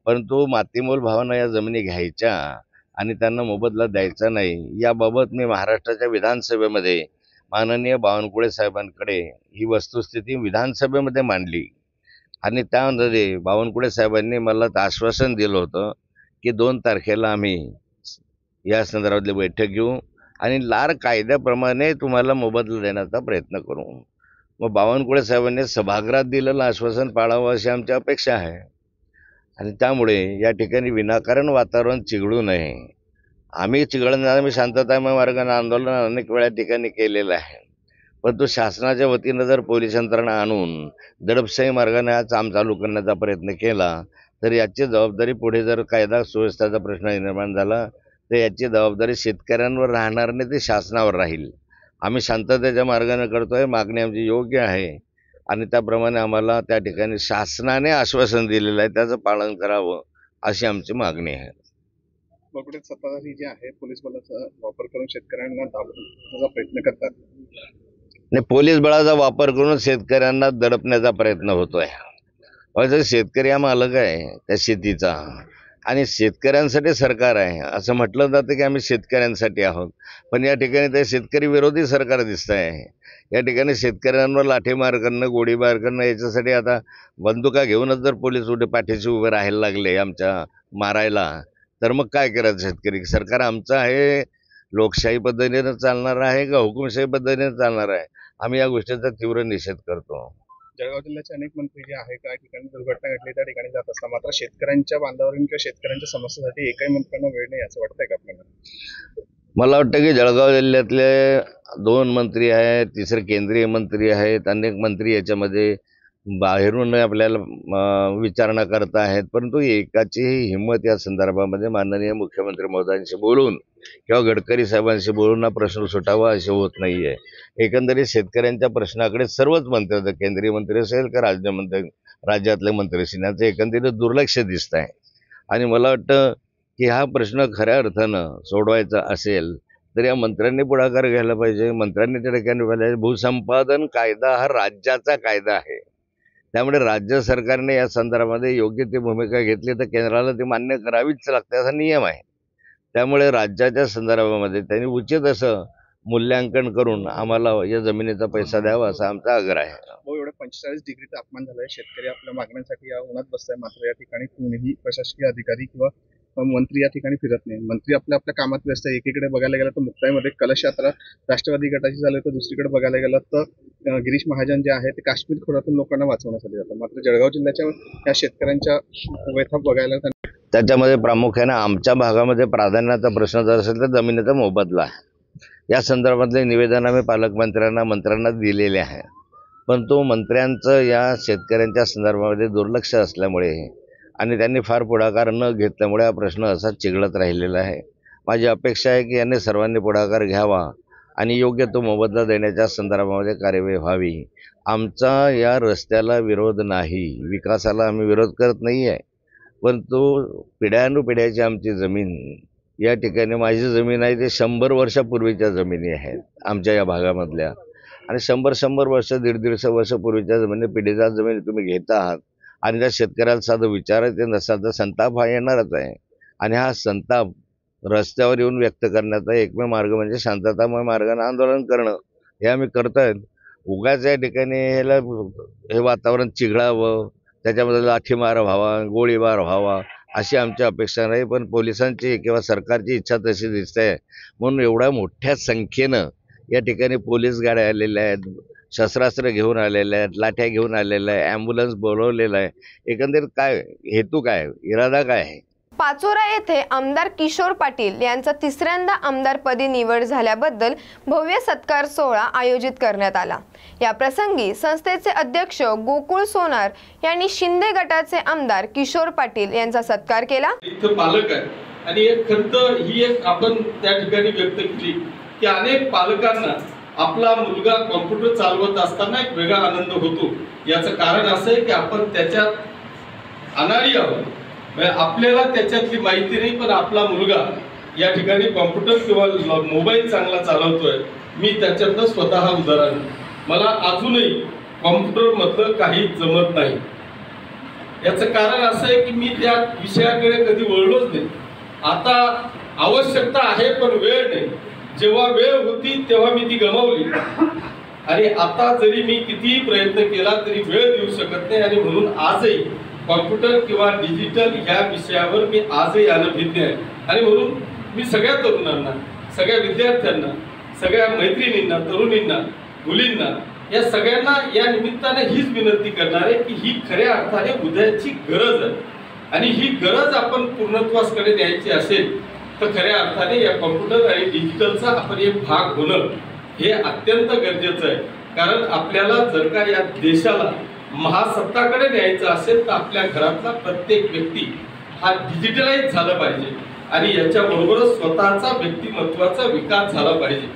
परंतु मातीमोल भावानं या जमिनी घ्यायच्या आणि त्यांना मोबदला द्यायचा नाही. याबाबत मी महाराष्ट्राच्या विधानसभेमध्ये माननीय बावनकुळे साहेबांकडे ही वस्तुस्थिती विधानसभेमध्ये मांडली आणि त्यामध्ये बावनकुळे साहेबांनी मला आश्वासन दिलं होतं की 2 तारखेला आम्ही या संदर्भातली बैठक घेऊ आणि लार कायद्याप्रमाणे तुम्हाला मोबदला देण्याचा प्रयत्न करू. मग बावनकुळे साहेबांनी सभागृहात दिलेलं आश्वासन पाळावं अशी आमची अपेक्षा आहे आणि त्यामुळे या ठिकाणी विनाकारण वातावरण चिघळू नये. आम्ही चिघळणार, आम्ही शांततामय मार्गाने आंदोलन अनेक वेळा ठिकाणी केलेलं आहे, परंतु शासनाच्या वतीनं जर पोलीस यंत्रणा आणून दडपशाही मार्गाने हा काम चालू करण्याचा प्रयत्न केला तर याची जबाबदारी पुढे जर कायदा सुव्यवस्थेचा प्रश्न निर्माण झाला तर याची जबाबदारी शेतकऱ्यांवर राहणार नाही, ते शासनावर राहील. आम्ही शांततेच्या मार्गाने करतोय, मागणी आमची योग्य आहे आणि त्याप्रमाणे आम्हाला त्या ठिकाणी शासनाने आश्वासन दिलेलं आहे त्याचं पालन करावं अशी आमची मागणी आहे. बगडे सत्ताधारी जे आहे पोलीस बलाचा वापर करून शेतकऱ्यांना दाबण्याचा प्रयत्न करतात. नाही, पोलीस बळाचा वापर करून शेतकऱ्यांना दडपण्याचा प्रयत्न होतोय. शेतकरी हा मालक आहे त्या शेतीचा आणि शेतकऱ्यांसाठी सरकार आहे असं म्हटलं जातं की आम्ही शेतकऱ्यांसाठी आहोत, पण या ठिकाणी ते शेतकरी विरोधी सरकार दिसत आहे. या ठिकाणी शेतकऱ्यांवर लाठीमार करणं, गोळीबार करणं, याच्यासाठी आता बंदुका घेऊनच जर पोलीस उठे पाठीशी उभे राहायला लागले आमच्या मारायला, तर मग काय करायचं शेतकरी? सरकार आमचं आहे, लोकशाही पद्धतीने चालणार आहे का हुकुमशाही पद्धतीने चालणार आहे? आम्ही या गोष्टीचा तीव्र निषेध करतो. जळगाव जिल्ह्याचे अनेक मंत्री जे आहे काही ठिकाणी दुर्घटना घडली त्या ठिकाणी जात असतात, मात्र शेतकऱ्यांच्या बांधावरील किंवा शेतकऱ्यांच्या समस्येसाठी एकही मंत्र्यांना वेळ नाही असं वाटतंय का आपल्याला? मला वाटतं की जळगाव जिल्ह्यातले 2 मंत्री आहेत, 3 केंद्रीय मंत्री आहेत, अनेक मंत्री याच्यामध्ये बाहेरून आपल्याला विचारणा करत आहेत, परंतु एकाचीही हिंमत या संदर्भामध्ये माननीय मुख्यमंत्री महोदयांशी बोलून किंवा गडकरी साहेबांशी बोलून हा प्रश्न सुटावा असे होत नाही आहे. एकंदरीत शेतकऱ्यांच्या प्रश्नाकडे सर्वच मंत्री, केंद्रीय मंत्री असेल का राज्यातले मंत्री असेल, यांचं एकंदरीत दुर्लक्ष दिसत आहे आणि मला वाटतं की हा प्रश्न खऱ्या अर्थानं सोडवायचा असेल तर या मंत्र्यांनी पुढाकार घ्यायला पाहिजे. मंत्र्यांनी त्या ठिकाणी पाहिजे. भूसंपादन कायदा हा राज्याचा कायदा आहे, त्यामुळे राज्य सरकारने या संदर्भामध्ये योग्य ती भूमिका घेतली तर केंद्राला ती मान्य करावीच लागते असा नियम आहे. त्यामुळे राज्याच्या संदर्भामध्ये त्यांनी उचित असं मूल्यांकन करून आम्हाला या जमिनीचा पैसा द्यावा असा आमचा आग्रह आहे. एवढं 45 डिग्री तापमान झालंय, शेतकरी आपल्या मागण्यांसाठी या उन्हात बसताय, मात्र या ठिकाणी कोणीही प्रशासकीय अधिकारी किंवा मंत्री या ठिकाणी फिरत नाही. मंत्री आपल्या कामात व्यस्त आहे. एकीकडे बघायला गेलं तर मुक्ताईमध्ये कलश यात्रा राष्ट्रवादी गटाची झाली, तर दुसरीकडे बघायला गेलं तर गिरीश महाजन जे आहे ते काश्मीर खोऱ्यातून लोकांना वाचवण्यासाठी जातात. मात्र जळगाव जिल्ह्याच्या या शेतकऱ्यांच्या व्यथा बघायला त्याच्यामध्ये प्रामुख्याने आमच्या भागामध्ये प्राधान्याचा प्रश्न जर असेल तर जमिनीचा मोबदला आहे. या संदर्भातले निवेदन आम्ही पालकमंत्र्यांना मंत्र्यांना दिलेले आहे, पण तो मंत्र्यांचं या शेतकऱ्यांच्या संदर्भामध्ये दुर्लक्ष असल्यामुळे आणि त्यांनी फार पुढाकार न घेतल्यामुळे हा प्रश्न असा चिघळत राहिलेला आहे. माझी अपेक्षा आहे की यांनी सर्वांनी पुढाकार घ्यावा आणि योग्य तो मोबदला देण्याच्या संदर्भामध्ये कार्यवाही व्हावी. आमचा या रस्त्याला विरोध नाही, विकासाला आम्ही विरोध करत नाही आहे, परंतु पिढ्यानुपिढ्याची आमची जमीन या ठिकाणी, माझी जमीन आहे ते 100 वर्षापूर्वीच्या जमिनी आहेत आमच्या या भागामधल्या, आणि 100 वर्ष 150 वर्षापूर्वीच्या जमिनी, पिढीचा जमीन तुम्ही घेत आहात आणि त्या शेतकऱ्याला साधं विचारायचं नसतं तर संताप हा येणारच आहे. आणि हा संताप रस्त्यावर येऊन व्यक्त करण्याचा एकमेव मार्ग म्हणजे शांततामय मार्गाने आंदोलन करणं. हे आम्ही करतोय. उगाच या ठिकाणी हे वातावरण चिघळावं, त्याच्यामध्ये लाठीमार व्हावा, गोळीबार व्हावा अशी आमची अपेक्षा नाही. पण पोलिसांची किंवा सरकारची इच्छा तशी दिसते, म्हणून एवढ्या मोठ्या संख्येनं या ठिकाणी पोलीस गाड्या आलेल्या आहेत, शस्त्रास्त्र घेऊन आलेल्या आहेत, लाठ्या घेऊन आलेल्या आहे, ॲम्ब्युलन्स बोलवलेला आहे. एकंदरीत काय हेतू, काय इरादा काय आहे? पाचोरा येथे आमदार किशोर पाटील यांचा तिसऱ्यांदा आमदारपदी निवड झाल्याबद्दल भव्य सत्कार सोहळा आयोजित करण्यात आला. या प्रसंगी संस्थेचे अध्यक्ष गोकुळ सोनार यांनी शिंदे गटाचे आमदार किशोर पाटील यांचा सत्कार केला. इथं पालक आहे आणि एक खंत ही एक आपण त्या ठिकाणी व्यक्त केली की अनेक पालकांना आपला मुलगा कॉम्प्युटर चालवत असताना एक वेगळा आनंद होतो. याचं कारण असं आहे की आपण त्याच्यात अनाडी आहोत, आपल्याला त्याच्यातली माहिती नाही, पण आपला मुलगा या ठिकाणी कॉम्प्युटर किंवा मोबाईल चांगला चालवतोय. मी त्याच्यातलं स्वतः उदाहरण, मला अजूनही कॉम्प्युटर मधलं काही जमत नाही. याचं कारण असं आहे की मी त्या विषयाकडे कधी वळलोच नाही. आता आवश्यकता आहे पण वेळ नाही. जेव्हा वेळ होती तेव्हा मी ती गमावली आणि आता जरी मी कितीही प्रयत्न केला तरी वेळ देऊ शकत नाही. आणि म्हणून आजही कॉम्प्युटर किंवा डिजिटल ह्या विषयावर मी आजही अनभिज्ञ आहे. आणि म्हणून मी सगळ्या तरुणांना, सगळ्या विद्यार्थ्यांना, सगळ्या मैत्रिणींना, तरुणींना, मुलींना, या सगळ्यांना या निमित्ताने हीच विनंती करणार आहे की ही खऱ्या अर्थाने उद्याची गरज आहे आणि ही गरज आपण पूर्णत्वासकडे न्यायची असेल तर खऱ्या अर्थाने या कॉम्प्युटर आणि डिजिटलचा आपण एक भाग होणं हे अत्यंत गरजेचं आहे. कारण आपल्याला जर का या देशाला महासत्ताकडे न्यायचं असेल तर आपल्या घरातला प्रत्येक व्यक्ती हा डिजिटलाइज झाला पाहिजे आणि याच्याबरोबरच स्वतःचा व्यक्तिमत्वाचा विकास झाला पाहिजे.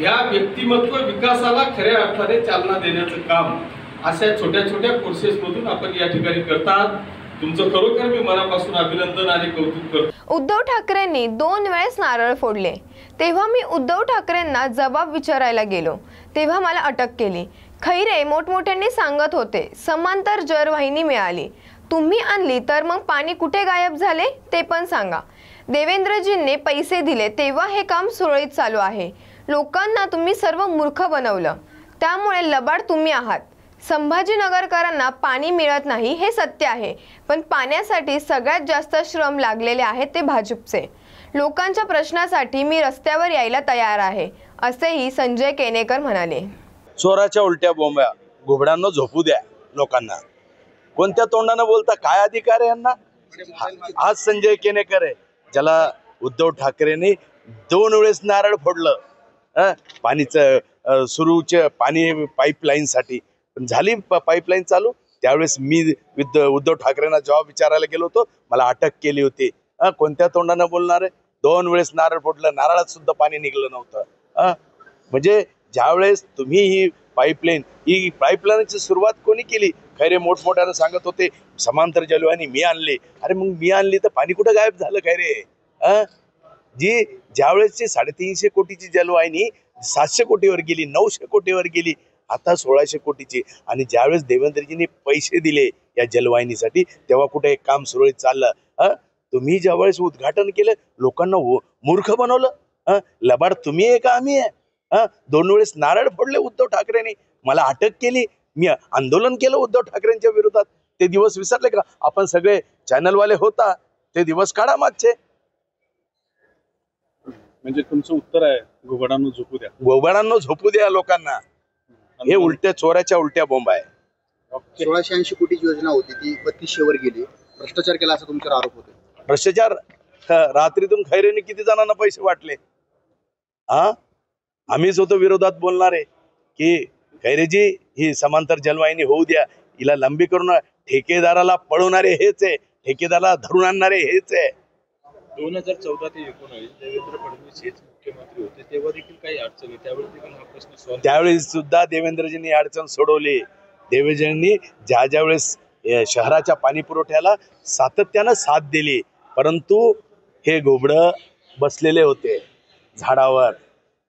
या व्यक्तिमत्व विकासाला खऱ्या अर्थाने चालना देण्याचं काम अशा छोट्या छोट्या कोर्सेसमधून आपण या ठिकाणी करतात. तुमचं खरोखर मी मनापासून अभिनंदन आणि कौतुक करतो. उद्धव ठाकरेंनी 2 वेळेस नारळ फोडले. तेव्हा मी उद्धव ठाकरेंना जबाब विचारायला गेलो तेव्हा मला अटक केली. खैरे मोठमोठ्यांनी सांगत होते समांतर जर वाहिनी मिळाली, तुम्ही आणली तर मग पाणी कुठे गायब झाले ते पण सांगा. देवेंद्रजींनी पैसे दिले तेव्हा हे काम सुरळीत चालू आहे. लोकांना तुम्ही सर्व मूर्ख बनवलं, त्यामुळे लबाड तुम्ही आहात. संभाजीनगरकरांना पाणी मिळत नाही हे सत्य आहे, पण पाण्यासाठी सगळ्यात जास्त श्रम लागलेले आहेत ते भाजपचे. लोकांच्या प्रश्नासाठी मी रस्त्यावर यायला तयार आहे, असेही संजय केनेकर म्हणाले. चोराच्या उलट्या बोंब्या, घुबडांना झोपू द्या लोकांना. कोणत्या तोंडानं बोलता, काय अधिकार आहे यांना? आज संजय केनेकर आहे ज्याला उद्धव ठाकरेंनी 2 वेळेस नारळ फोडलं पाणीचं सुरूच्या पाणी पाईपलाईनसाठी. पण झाली पाईपलाईन चालू, त्यावेळेस मी उद्धव ठाकरेंना जबाब विचारायला गेलो होतो, मला अटक केली होती. कोणत्या तोंडानं बोलणार आहे? 2 वेळेस नारळ फोडलं, नारळात सुद्धा पाणी निघलं नव्हतं. म्हणजे ज्यावेळेस तुम्ही ही पाईपलाईनची सुरुवात कोणी केली? खैरे मोठमोठ्यानं सांगत होते समांतर जलवाहिनी मी आणली. अरे मग मी आणली तर पाणी कुठं गायब झालं खैरे? जी ज्यावेळेसची 350 कोटीची जलवाहिनी 700 कोटीवर गेली, 900 कोटीवर गेली, आता 1600 कोटीची. आणि ज्यावेळेस देवेंद्रजींनी पैसे दिले या जलवाहिनीसाठी तेव्हा कुठे एक काम सुरळीत चाललं? तुम्ही ज्यावेळेस उद्घाटन केलं लोकांना मूर्ख बनवलं. लबाड तुम्ही आहे का आम्ही आहे? 2 वेळेस नारळ फोडले उद्धव ठाकरेंनी, मला अटक केली, मी आंदोलन केलं उद्धव ठाकरेंच्या विरोधात. ते दिवस विसरले का? आपण सगळे चॅनलवाले होता, ते दिवस काढा मागचे. म्हणजे तुमचं उत्तर आहे घुबडांना झोपू द्या. घुबडांना झोपू द्या लोकांना. हे उलट्या चोराच्या उलट्या बोंब आहे. 1680 कोटीची योजना होती ती 3200 वर गेली. भ्रष्टाचार केला असा तुमच्यावर आरोप होतो. भ्रष्टाचार रात्रीतून खैरेने किती जणांना पैसे वाटले? आम्हीच होतो विरोधात बोलणारे की खैरेजी ही समांतर जलवाहिनी होऊ द्या, हिला लंबी करून ठेकेदाराला पळवणारे हेच आहे, ठेकेदाराला धरून आणणारे हेच आहे. 2014 ते 19 देवेंद्र फडणवीस हेच मुख्यमंत्री होते, तेव्हा देखील काही अडचणी, त्यावेळी देखील हा प्रश्न सॉल्व्ह त्यावेळी सुद्धा देवेंद्रजींनी अडचण सोडवली. देवेंद्रजींनी ज्या वेळेस शहराच्या पाणी पुरवठ्याला सातत्यानं साथ दिली, परंतु हे घोबडं बसलेले होते झाडावर.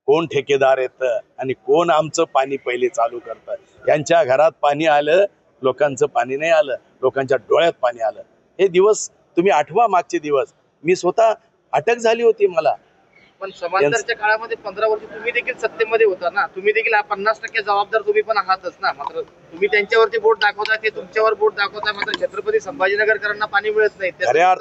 कोण ठेकेदार येतं आणि कोण आमचं पाणी पहिले चालू करतं. यांच्या घरात पाणी आलं, लोकांचं पाणी नाही आलं, लोकांच्या डोळ्यात पाणी आलं. हे दिवस तुम्ही आठवा, मागचे दिवस. मी स्वतः अटक झाली होती मला. पण समांतरच्या काळामध्ये 15 वर्ष तुम्ही देखील सत्तेमध्ये होता ना, तुम्ही देखील 50% जबाबदार तुम्ही पण आहातच ना. मात्र तुम्ही त्यांच्यावरती बोट दाखवता, ते तुमच्यावर बोट दाखवता. मात्र छत्रपती संभाजीनगरकरांना पाणी मिळत नाही. खऱ्या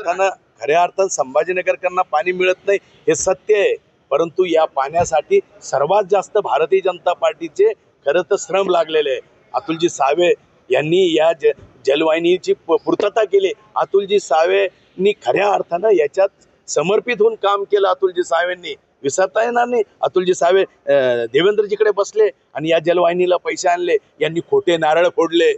अर्थानं संभाजीनगरकरांना पाणी मिळत नाही हे सत्य आहे, परंतु या पाण्यासाठी सर्वात जास्त भारतीय जनता पार्टीचे खरं तर श्रम लागलेले आहे. अतुलजी सावे यांनी या जलवाहिनीची पूर्तता केली. अतुलजी सावेंनी खऱ्या अर्थानं याच्यात समर्पित होऊन काम केलं. अतुलजी सावेंनी विसरता येणार नाही. अतुलजी सावे देवेंद्रजीकडे बसले आणि या जलवाहिनीला पैसे आणले. यांनी खोटे नारळ फोडले.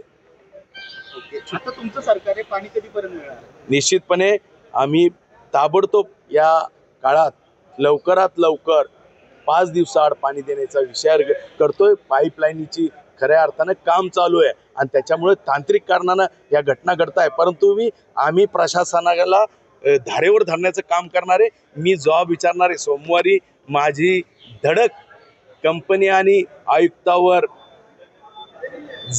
आता तुमचं सरकार आहे, पाणी कधीपर्यंत मिळणार? निश्चितपणे आम्ही ताबडतोब या काळात लवकरात लवकर 5 दिवसाआड पाणी देण्याचा विचार करतोय. पाईपलाईनची खऱ्या अर्थानं काम चालू आहे आणि त्याच्यामुळे तांत्रिक कारणानं या घटना घडताय, परंतु आम्ही प्रशासनाला धारेवर धरण्याचं काम करणार आहे. मी जॉब विचारणार आहे. सोमवारी माझी धडक कंपनी आणि आयुक्तावर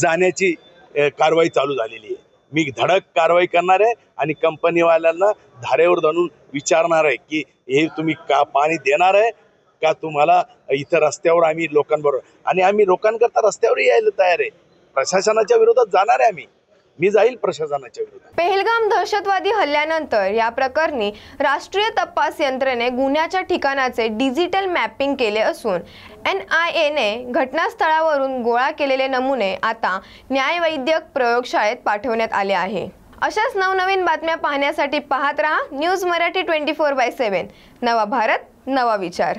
जाण्याची कारवाई चालू झालेली आहे. मी धडक कारवाई करणार आहे आणि कंपनीवाल्यांना धारेवर धरून विचारणार आहे की हे तुम्ही का पाणी देणार आहे का तुम्हाला इथं रस्त्यावर आम्ही लोकांबरोबर, आणि आम्ही लोकांकरता रस्त्यावरही यायला तयार आहे. प्रशासनाच्या विरोधात जाणार आहे. मी जाईल प्रशासनाच्या विरोधात. पेहलगाम दहशतवादी हल्ल्यानंतर या प्रकरणी राष्ट्रीय तपास यंत्रणेने गुन्ह्याच्या ठिकाणाचे डिजिटल मॅपिंग केले असून NIA ने घटनास्थळावरून गोळा केलेले नमुने आता न्यायवैद्यक प्रयोगशाळेत पाठवण्यात आले आहे. अशाच नवनवीन बातम्या पाहण्यासाठी पाहत रहा न्यूज मराठी 24/7. नवा भारत, नवा विचार.